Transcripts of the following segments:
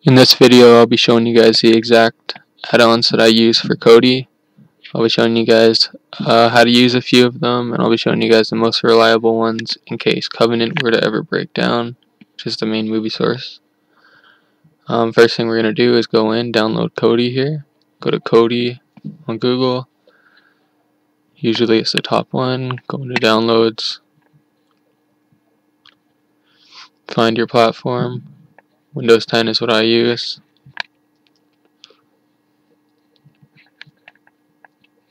In this video, I'll be showing you guys the exact add-ons that I use for Cody. I'll be showing you guys how to use a few of them, and I'll be showing you guys the most reliable ones in case Covenant were to ever break down, which is the main movie source. First thing we're going to do is go in, download Kodi here. Go to Kodi on Google. Usually it's the top one. Go into downloads. Find your platform. Windows 10 is what I use.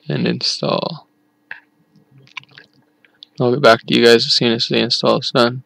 And install. I'll get back to you guys as soon as the install is done.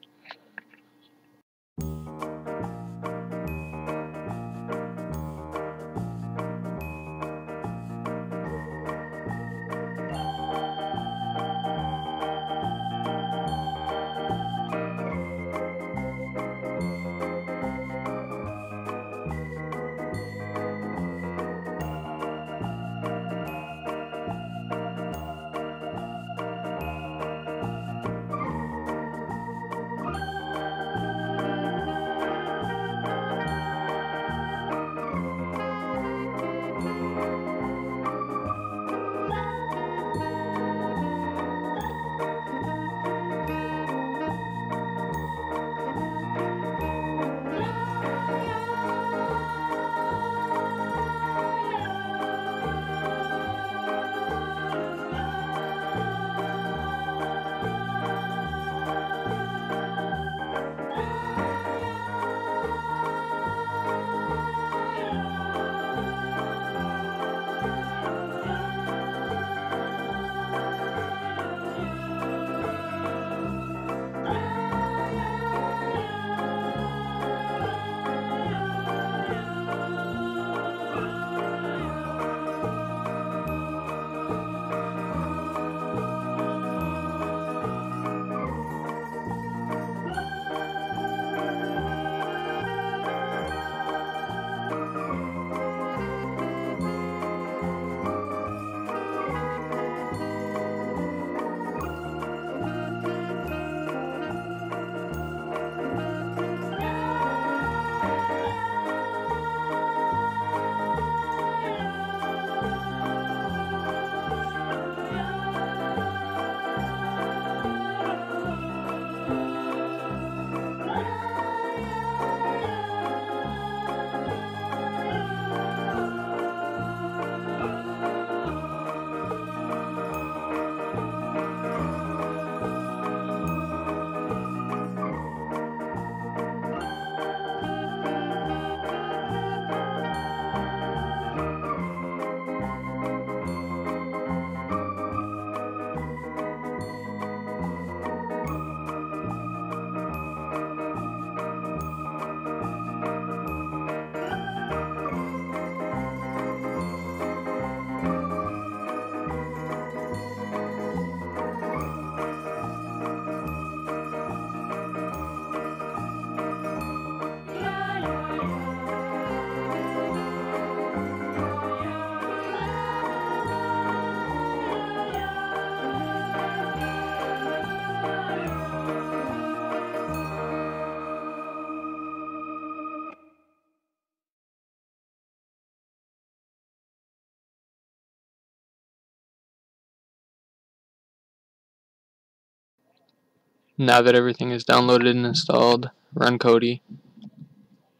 Now that everything is downloaded and installed, run Kodi.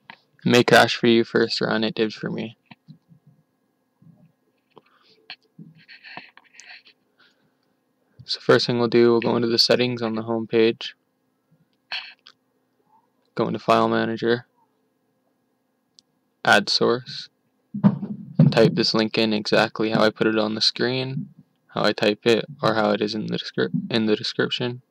It may crash for you first run, it did for me. So first thing we'll do, we'll go into the settings on the home page. Go into File Manager. Add source. And type this link in exactly how I put it on the screen, how I type it, or how it is in the description.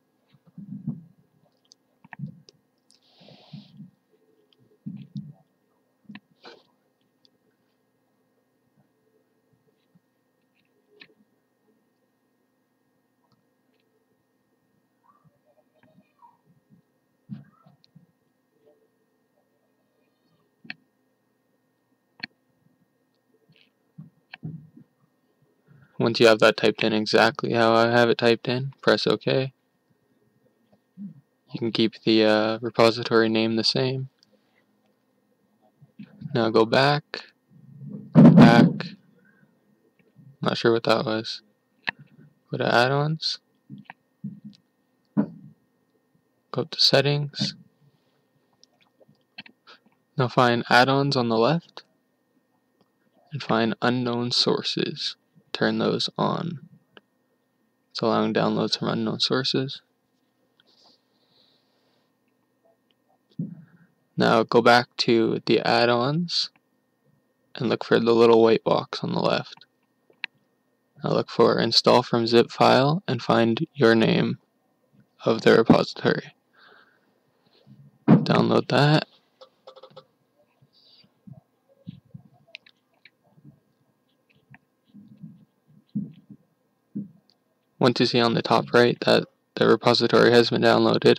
Once you have that typed in exactly how I have it typed in, press OK. You can keep the repository name the same. Now go back, not sure what that was. Go to add-ons, go to settings. Now find add-ons on the left and find unknown sources. Turn those on. It's allowing downloads from unknown sources. Now go back to the add-ons and look for the little white box on the left. Now look for install from zip file and find your name of the repository. Download that. Once you see on the top right that the repository has been downloaded,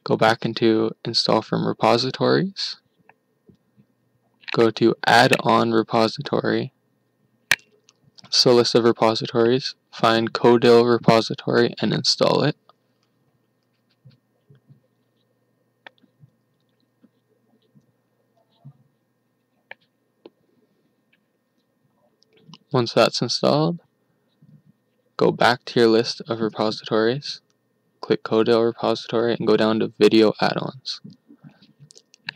go back into install from repositories. Go to add on repository. So list of repositories. Find Cody repository and install it. Once that's installed, go back to your list of repositories, click Cody repository, and go down to video add-ons.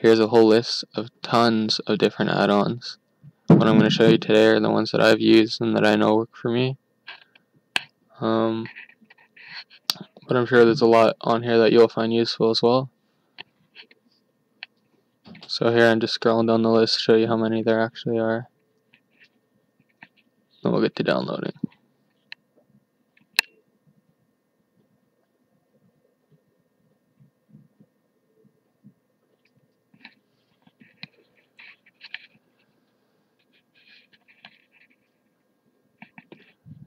Here's a whole list of tons of different add-ons. What I'm going to show you today are the ones that I've used and that I know work for me. But I'm sure there's a lot on here that you'll find useful as well. So here I'm just scrolling down the list to show you how many there actually are. Then we'll get to downloading.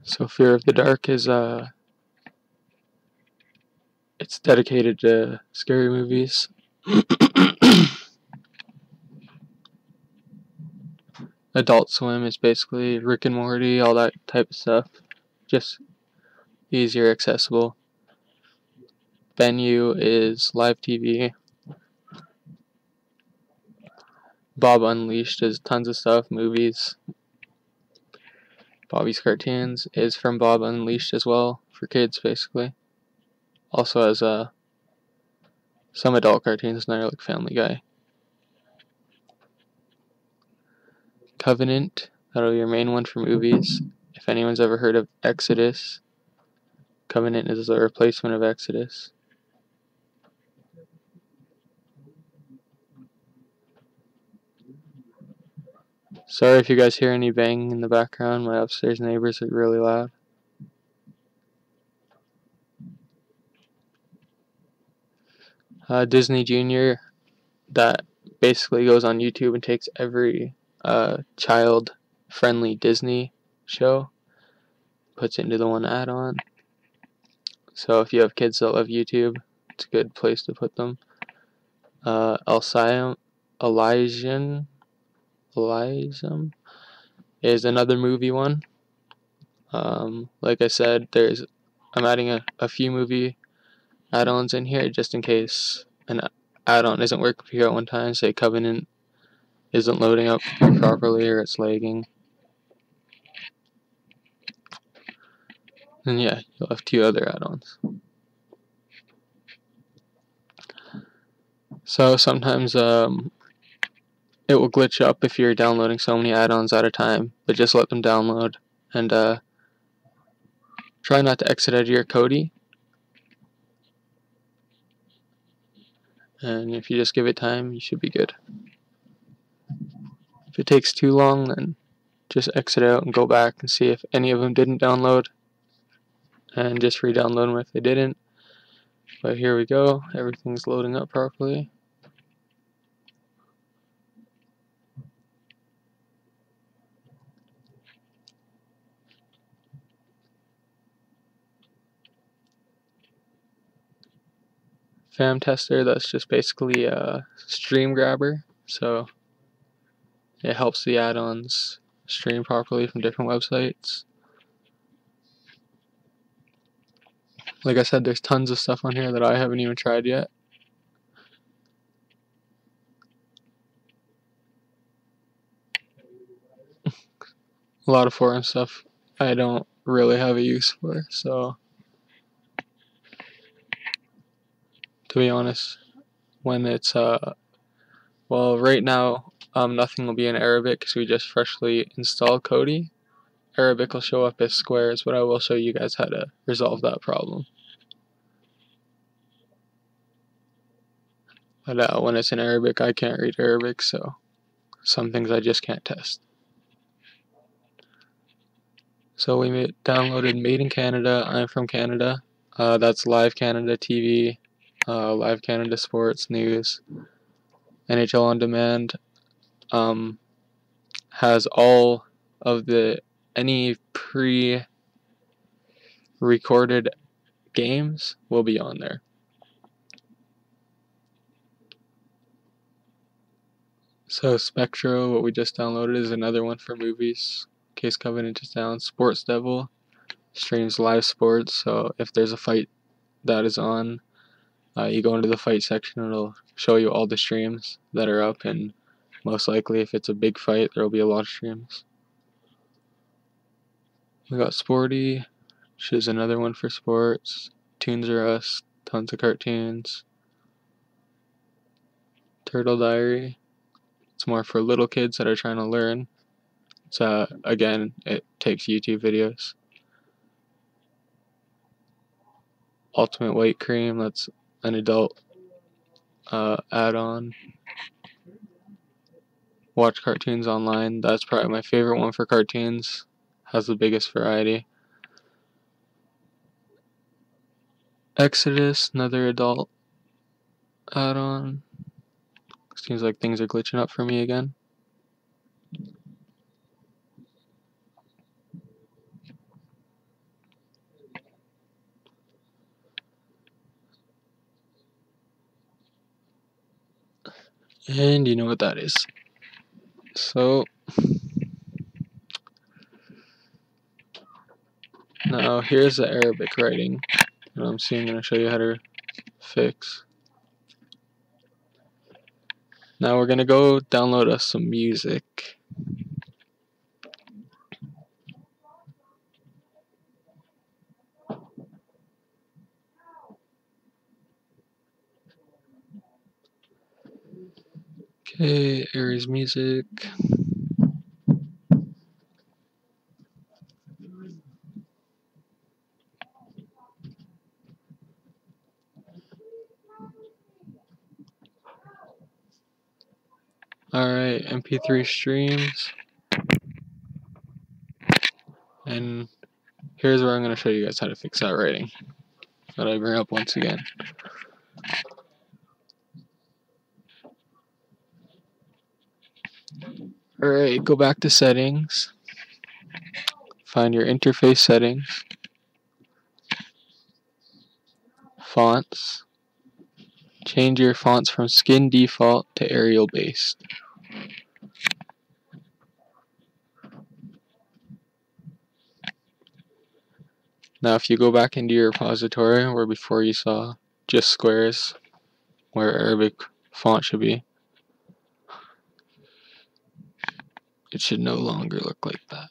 So Fear of the Dark is it's dedicated to scary movies. Adult Swim is basically Rick and Morty, all that type of stuff. Just easier accessible. Venue is live TV. Bob Unleashed is tons of stuff, movies. Bobby's Cartoons is from Bob Unleashed as well, for kids basically. Also has some adult cartoons in there like Family Guy. Covenant, that'll be your main one for movies. If anyone's ever heard of Exodus, Covenant is a replacement of Exodus. Sorry if you guys hear any banging in the background, my upstairs neighbors are really loud. Disney Junior, that basically goes on YouTube and takes every child-friendly Disney show, puts it into the one add-on. So if you have kids that love YouTube, it's a good place to put them. Elysium is another movie one. Like I said, I'm adding a few movie add-ons in here just in case an add-on isn't working for you at one time. Say Covenant isn't loading up properly or it's lagging. And yeah, you'll have 2 other add-ons. So sometimes it will glitch up if you're downloading so many add-ons at a time, but just let them download and try not to exit out of your Kodi. And if you just give it time, you should be good. If it takes too long, then just exit out and go back and see if any of them didn't download, and just re-download them if they didn't. But here we go, everything's loading up properly. Fam tester, that's just basically a stream grabber, so it helps the add-ons stream properly from different websites. Like I said, there's tons of stuff on here that I haven't even tried yet. a lot of foreign stuff I don't really have a use for. So, to be honest, when it's well, right now nothing will be in Arabic because we just freshly installed Kodi. Arabic will show up as squares, but I will show you guys how to resolve that problem. But when it's in Arabic, I can't read Arabic, so some things I just can't test. So we downloaded Made in Canada. I'm from Canada. That's Live Canada TV, Live Canada Sports News, NHL On Demand. Has all of any pre-recorded games will be on there. So Spectro, what we just downloaded, is another one for movies. In case Covenant is down. Sports Devil streams live sports, so if there's a fight that is on, you go into the fight section, it'll show you all the streams that are up, and most likely if it's a big fight, there will be a lot of streams. We got Sporty, which is another one for sports. Toons R Us, tons of cartoons. Turtle Diary, it's more for little kids that are trying to learn. So again, it takes YouTube videos. Ultimate White Cream, that's an adult add-on. Watch cartoons online, that's probably my favorite one for cartoons. Has the biggest variety. Exodus, another adult add-on. Seems like things are glitching up for me again. And you know what that is. So now here's the Arabic writing that I'm going to show you how to fix. Now we're going to go download us some music. Okay, Aries Music. Alright, MP3 streams. And here's where I'm going to show you guys how to fix that writing that I bring up once again. Alright, go back to settings. Find your interface settings. Fonts. Change your fonts from skin default to Arial based. Now if you go back into your repository where before you saw just squares where Arabic font should be, it should no longer look like that.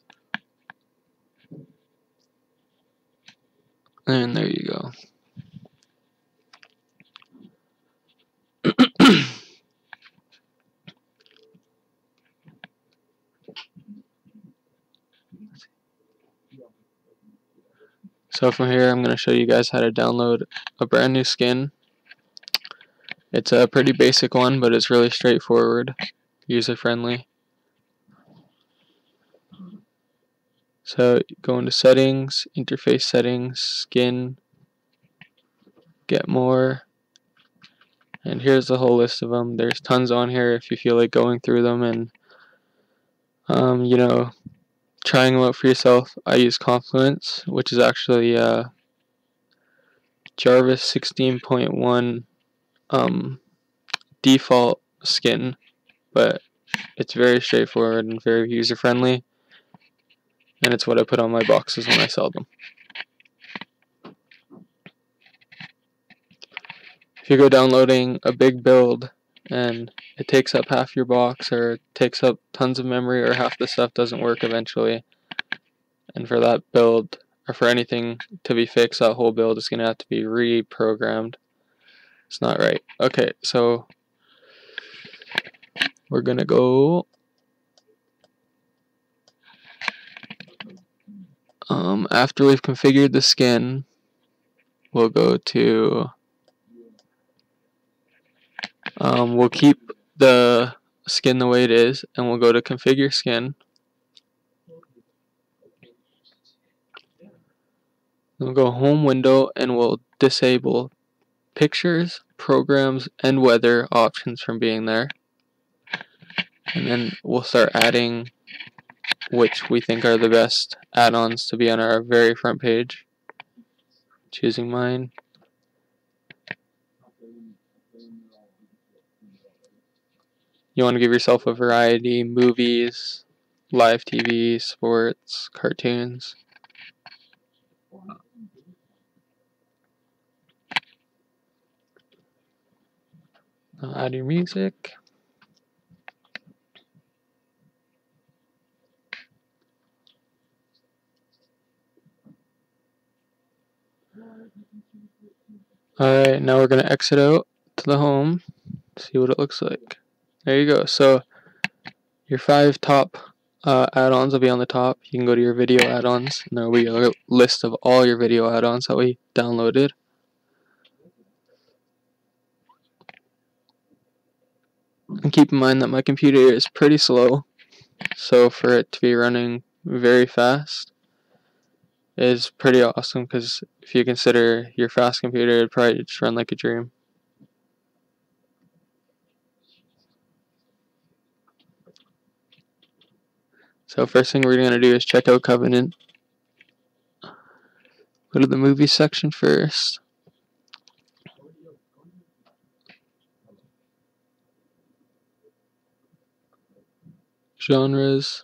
And there you go. So from here I'm going to show you guys how to download a brand new skin. It's a pretty basic one, but it's really straightforward, user friendly. So go into settings, interface settings, skin, get more, and here's the whole list of them. There's tons on here if you feel like going through them and you know, trying them out for yourself. I use Confluence, which is actually Jarvis 16.1 default skin, but it's very straightforward and very user friendly, and it's what I put on my boxes when I sell them. If you go downloading a big build and it takes up half your box or it takes up tons of memory or half the stuff doesn't work eventually, and for that build, or for anything to be fixed, that whole build is going to have to be reprogrammed. It's not right. Okay, so we're going to go after we've configured the skin, we'll go to we'll keep the skin the way it is, and we'll go to configure skin. We'll go home window, and we'll disable pictures, programs, and weather options from being there. And then we'll start adding which we think are the best add-ons to be on our very front page. Choosing mine. You want to give yourself a variety: movies, live TV, sports, cartoons. Add your music. Alright, now we're going to exit out to the home, see what it looks like. There you go. So your 5 top add-ons will be on the top. You can go to your video add-ons, and there will be a list of all your video add-ons that we downloaded. And keep in mind that my computer is pretty slow, so for it to be running very fast is pretty awesome, because if you consider your fast computer, it'd probably just run like a dream. So first thing we're going to do is check out Covenant. Go to the movie section first. Genres.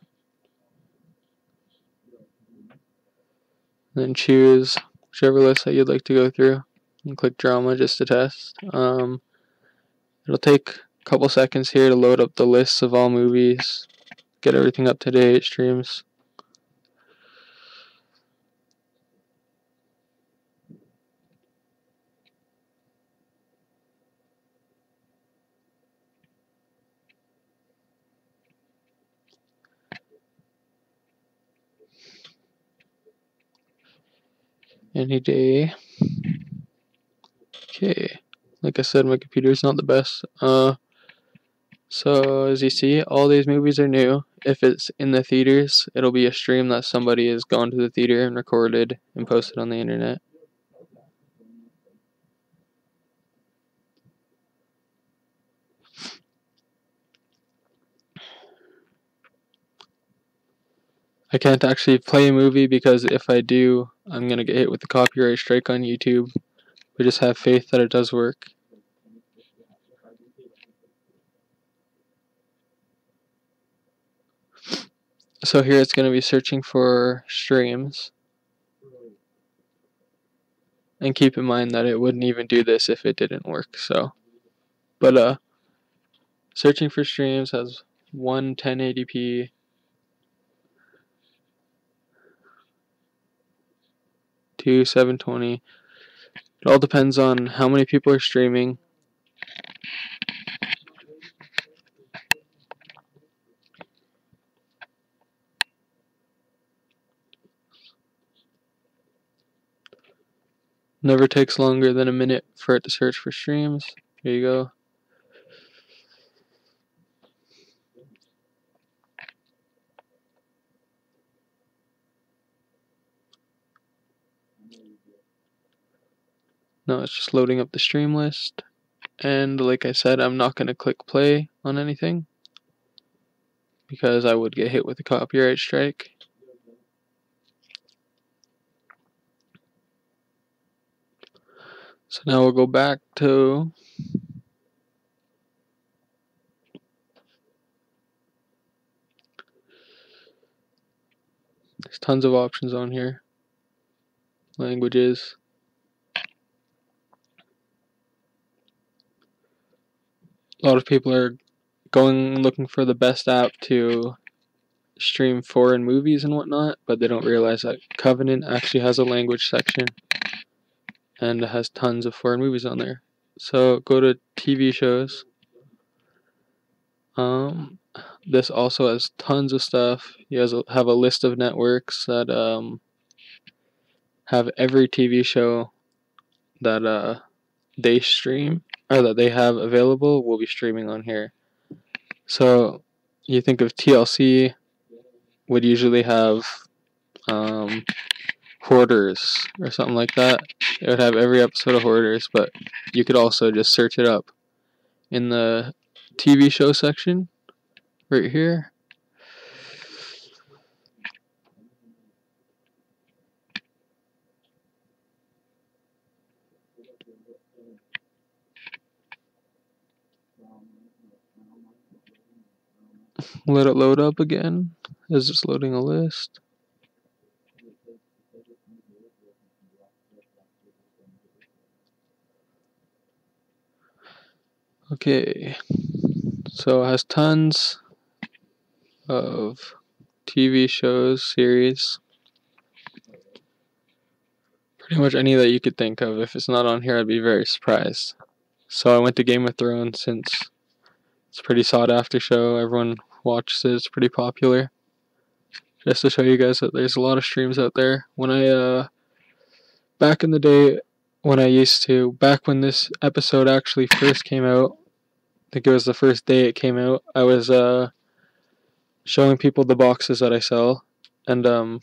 Then choose whichever list that you'd like to go through. And click drama just to test. It'll take a couple seconds here to load up the lists of all movies. Get everything up to date, streams. Any day. Okay. Like I said, my computer's not the best. So as you see, all these movies are new. If it's in the theaters, it'll be a stream that somebody has gone to the theater and recorded and posted on the internet. I can't actually play a movie because if I do, I'm going to get hit with the copyright strike on YouTube. We just have faith that it does work. So here it's going to be searching for streams. And keep in mind that it wouldn't even do this if it didn't work. But searching for streams has one 1080p. Two 720. It all depends on how many people are streaming. Never takes longer than a minute for it to search for streams. Here you go. Now it's just loading up the stream list. And like I said, I'm not going to click play on anything because I would get hit with a copyright strike. So now we'll go back to there's tons of options on here. Languages. A lot of people are looking for the best app to stream foreign movies and whatnot, but they don't realize that Covenant actually has a language section and it has tons of foreign movies on there. So go to TV shows. This also has tons of stuff. You guys have a list of networks that have every TV show that they stream or that they have available will be streaming on here. So you think of TLC would usually have Hoarders or something like that. It would have every episode of Hoarders, but you could also just search it up in the TV show section right here. Let it load up again. Is this loading a list? Okay, so it has tons of TV shows, series, pretty much any that you could think of. If it's not on here, I'd be very surprised. So I went to Game of Thrones since it's a pretty sought after show. Everyone watches it. It's pretty popular. Just to show you guys that there's a lot of streams out there. When I back in the day, back when this episode actually first came out, I think it was the first day it came out, I was showing people the boxes that I sell, and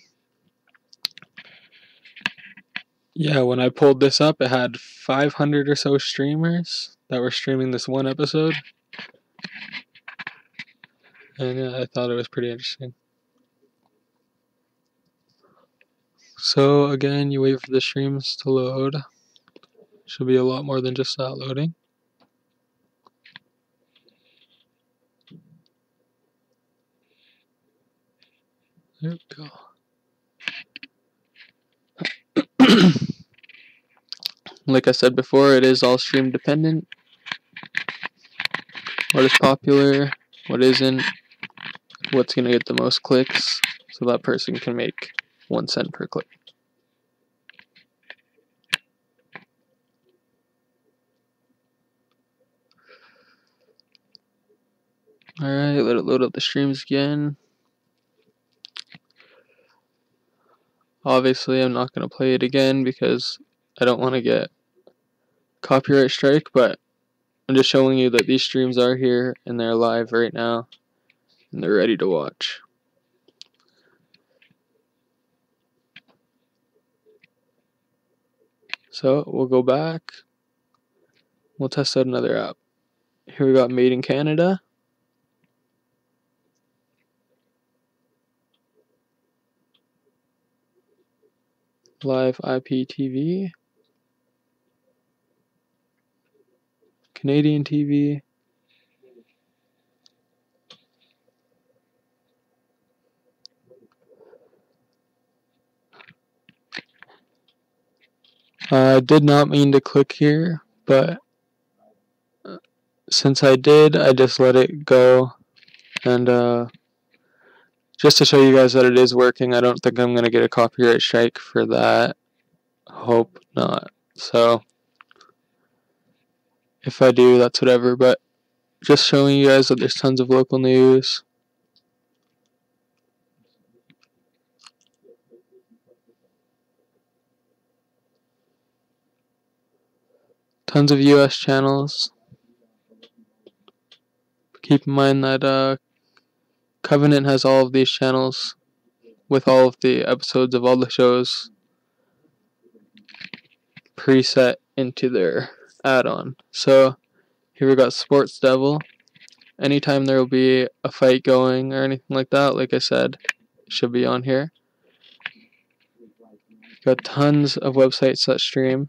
yeah, when I pulled this up, it had 500 or so streamers that were streaming this one episode, and yeah, I thought it was pretty interesting. So again, you wait for the streams to load. Should be a lot more than just that loading. There we go. Like I said before, it is all stream dependent. What is popular, what isn't, what's going to get the most clicks, so that person can make 1 cent per click. Alright, let it load up the streams again. Obviously, I'm not going to play it again because I don't want to get copyright strike, but I'm just showing you that these streams are here and they're live right now and they're ready to watch. So we'll go back. We'll test out another app. Here we got Made in Canada. Live IPTV. Canadian TV. I did not mean to click here, but since I did, I just let it go. And just to show you guys that it is working, I don't think I'm going to get a copyright strike for that. Hope not. So, if I do, that's whatever. But just showing you guys that there's tons of local news. Tons of US channels. Keep in mind that Covenant has all of these channels with all of the episodes of all the shows preset into their add-on. So here we got Sports Devil. Anytime there will be a fight going or anything like that, like I said, it should be on here. Got tons of websites that stream.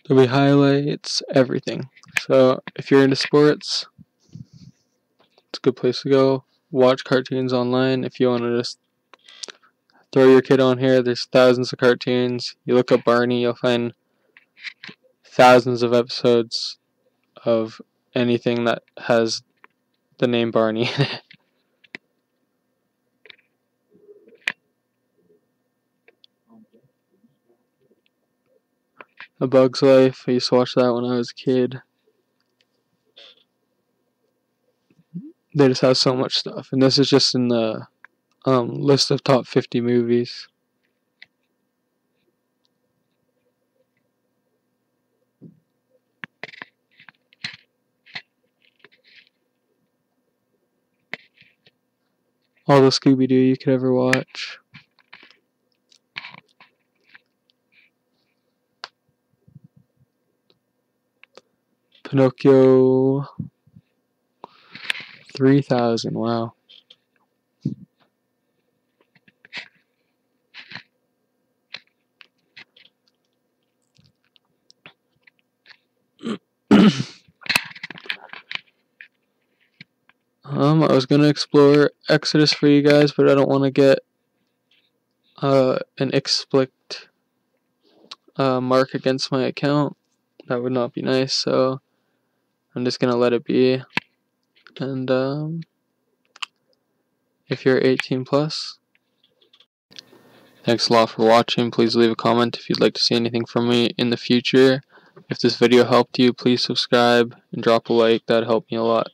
There'll be highlights, everything. So if you're into sports, It's a good place to go. Watch cartoons online if you want to just throw your kid on here. There's thousands of cartoons. You look up Barney, you'll find thousands of episodes of anything that has the name Barney in it. A Bug's Life. I used to watch that when I was a kid. They just have so much stuff, and this is just in the list of top 50 movies. All the Scooby-Doo you could ever watch. Pinocchio. 3,000. Wow. I was gonna explore Exodus for you guys, but I don't want to get an explicit mark against my account. That would not be nice, so I'm just gonna let it be. And if you're 18 plus, thanks a lot for watching. Please leave a comment if you'd like to see anything from me in the future. If this video helped you, please subscribe and drop a like. That'd help me a lot.